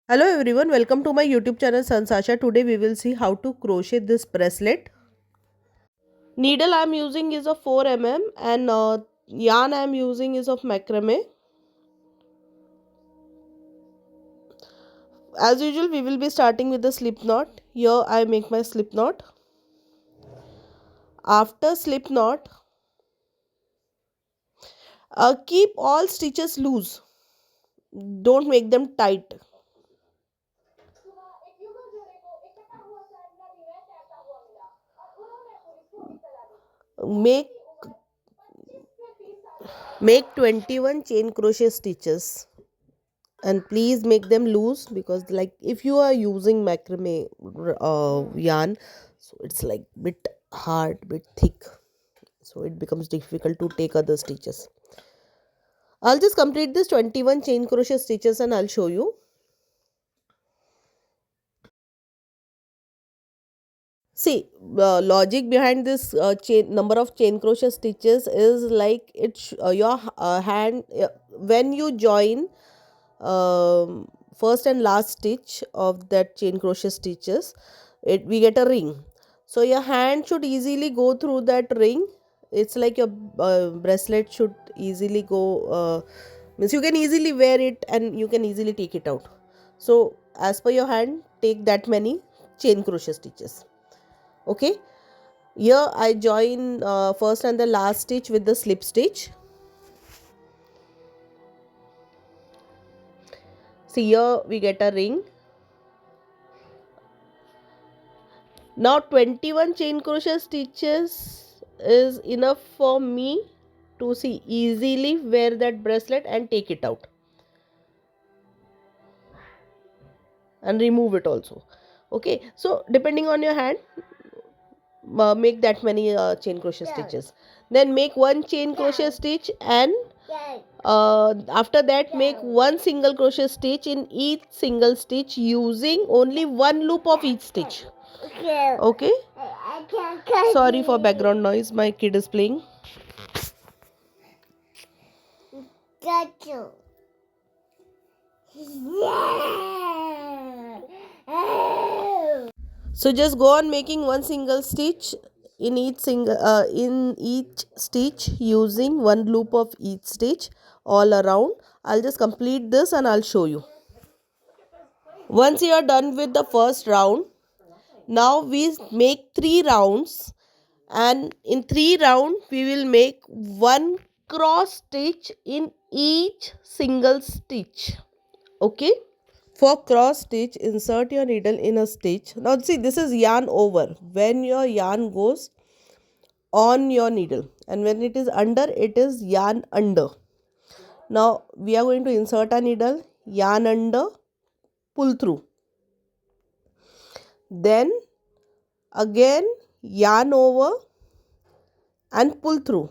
Hello everyone, welcome to my YouTube channel Sanjs Aasha. Today we will see how to crochet this bracelet. Needle I am using is of 4 and yarn I am using is of macrame. As usual we will be starting with the slip knot. Here I make my slip knot. After slip knot, keep all stitches loose. Don't make them tight. Make make 21 chain crochet stitches. And please make them loose because like if you are using macrame yarn, so it's like bit hard, bit thick, so it becomes difficult to take other stitches. I'll just complete this 21 chain crochet stitches and I'll show you. See, logic behind this chain number of chain crochet stitches is like your hand when you join first and last stitch of that chain crochet stitches, we get a ring. So your hand should easily go through that ring. It's like your bracelet should easily go, means you can easily wear it and you can easily take it out. So as per your hand, take that many chain crochet stitches. Okay, here I join first and the last stitch with the slip stitch. See, here we get a ring. Now 21 chain crochet stitches is enough for me to see easily wear that bracelet and take it out and remove it also. Okay, so depending on your hand, make that many chain crochet stitches. Then make one chain crochet stitch and after that make one single crochet stitch in each single stitch using only one loop of each stitch. Okay, sorry for background noise, my kid is playing. So just go on making one single stitch in each stitch using one loop of each stitch all around. I'll just complete this and I'll show you. Once you are done with the first round, now we make 3 rounds, and in 3 rounds we will make one cross stitch in each single stitch. Okay, for cross stitch, insert your needle in a stitch. Now see, this is yarn over. When your yarn goes on your needle and when it is under, it is yarn under. Now we are going to insert a needle, yarn under, pull through. Then again yarn over and pull through.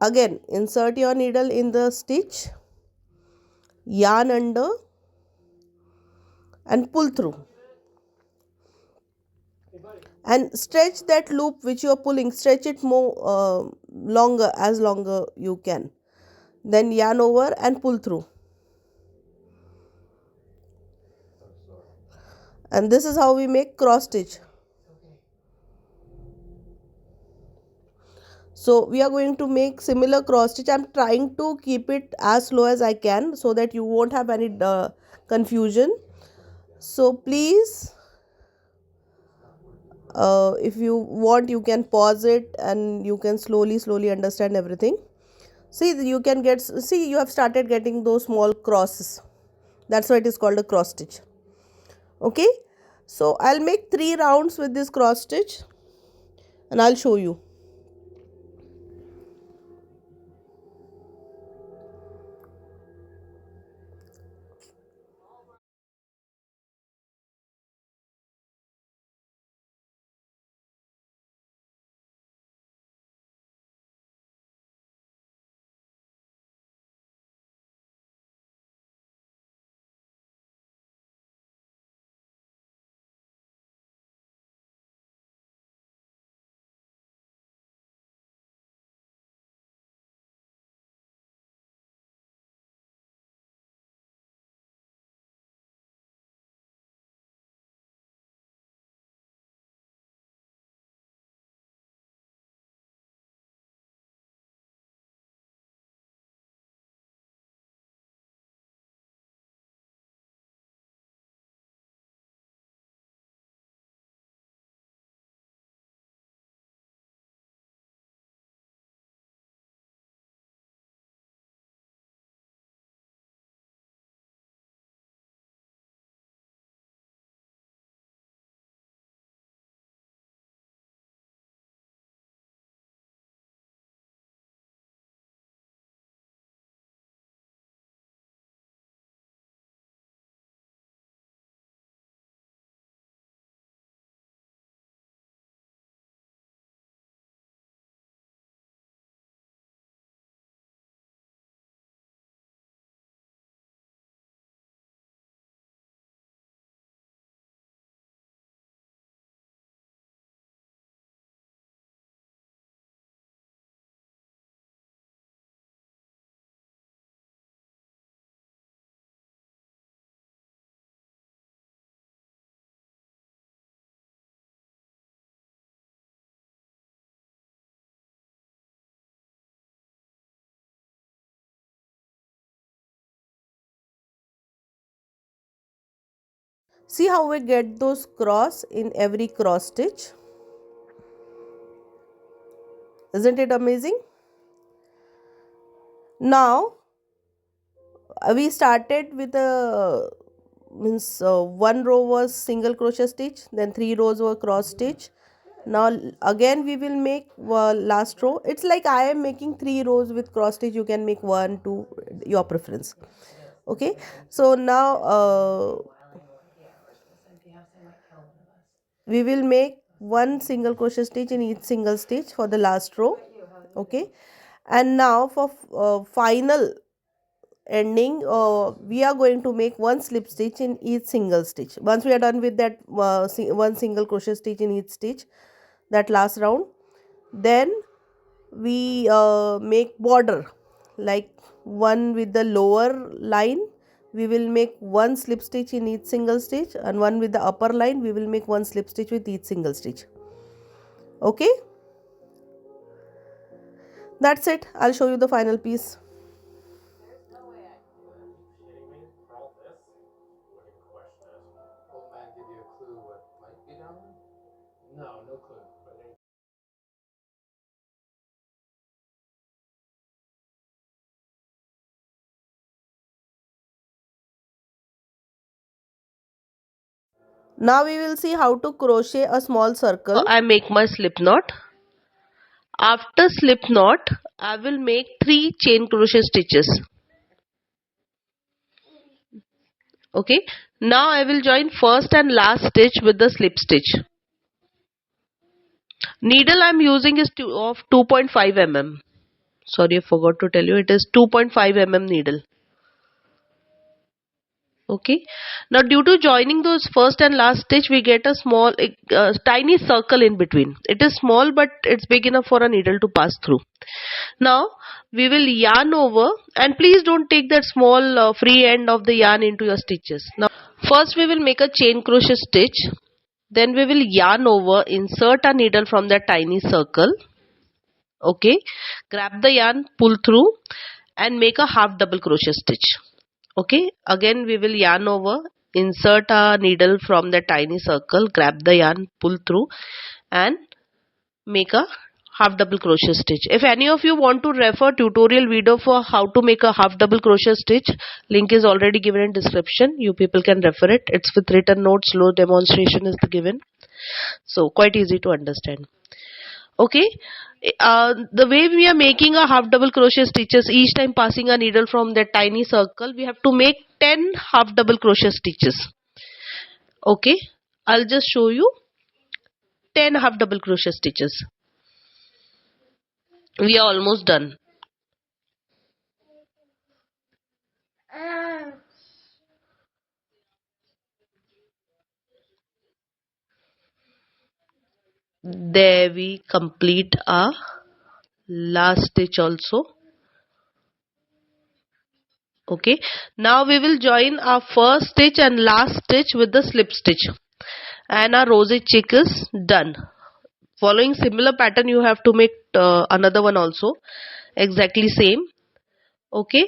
Again insert your needle in the stitch, yarn under and pull through, and stretch that loop which you are pulling, stretch it more longer, as longer you can. Then yarn over and pull through, and this is how we make cross stitch. So we are going to make similar cross stitch. I'm trying to keep it as slow as I can so that you won't have any confusion. So please, if you want, you can pause it and you can slowly understand everything. See, you can get, see, you have started getting those small crosses. That's why it is called a cross stitch. Okay, so I'll make 3 rounds with this cross stitch and I'll show you. See how we get those cross in every cross stitch. Isn't it amazing? Now we started with a one row was single crochet stitch, then 3 rows were cross stitch. Now again we will make last row. It's like I am making 3 rows with cross stitch. You can make 1, 2, your preference. Okay, so now we will make one single crochet stitch in each single stitch for the last row. Okay, and now for final ending, we are going to make one slip stitch in each single stitch. Once we are done with that one single crochet stitch in each stitch, that last round, then we make border, like one with the lower line we will make one slip stitch in each single stitch, and one with the upper line we will make one slip stitch with each single stitch. Okay, that's it. I'll show you the final piece. Now we will see how to crochet a small circle. I make my slip knot. After slip knot, I will make 3 chain crochet stitches. Okay, now I will join first and last stitch with the slip stitch. Needle I am using is of 2.5 mm. Sorry, I forgot to tell you, it is 2.5 mm needle. Okay, now due to joining those first and last stitch, we get a small tiny circle in between. It is small but it's big enough for a needle to pass through. Now we will yarn over, and please don't take that small free end of the yarn into your stitches. Now first we will make a chain crochet stitch, then we will yarn over, insert a needle from that tiny circle. Okay, grab the yarn, pull through and make a half double crochet stitch. Okay, again we will yarn over, insert a needle from the tiny circle, grab the yarn, pull through and make a half double crochet stitch. If any of you want to refer tutorial video for how to make a half double crochet stitch, link is already given in description. You people can refer it. It's with written notes, slow demonstration is given, so quite easy to understand. Okay, the way we are making a half double crochet stitches, each time passing a needle from that tiny circle, we have to make 10 half double crochet stitches. Okay, I'll just show you 10 half double crochet stitches. We are almost done. There we complete our last stitch also. Okay, now we will join our first stitch and last stitch with the slip stitch, and our rosy cheek is done. Following similar pattern you have to make another one also, exactly same. Okay,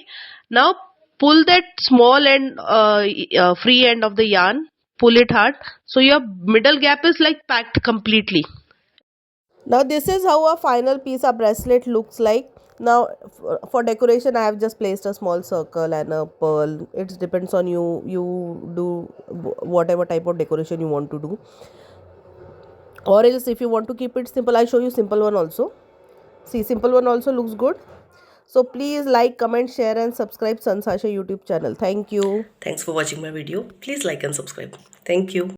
now pull that small end free end of the yarn, pull it hard so your middle gap is like packed completely. Now this is how a final piece of bracelet looks like. Now for decoration I have just placed a small circle and a pearl. It depends on you. You do whatever type of decoration you want to do, or else if you want to keep it simple, I'll show you simple one also. See, simple one also looks good. So please like, comment, share and subscribe Sanjs Aasha YouTube channel. Thank you. Thanks for watching my video. Please like and subscribe. Thank you.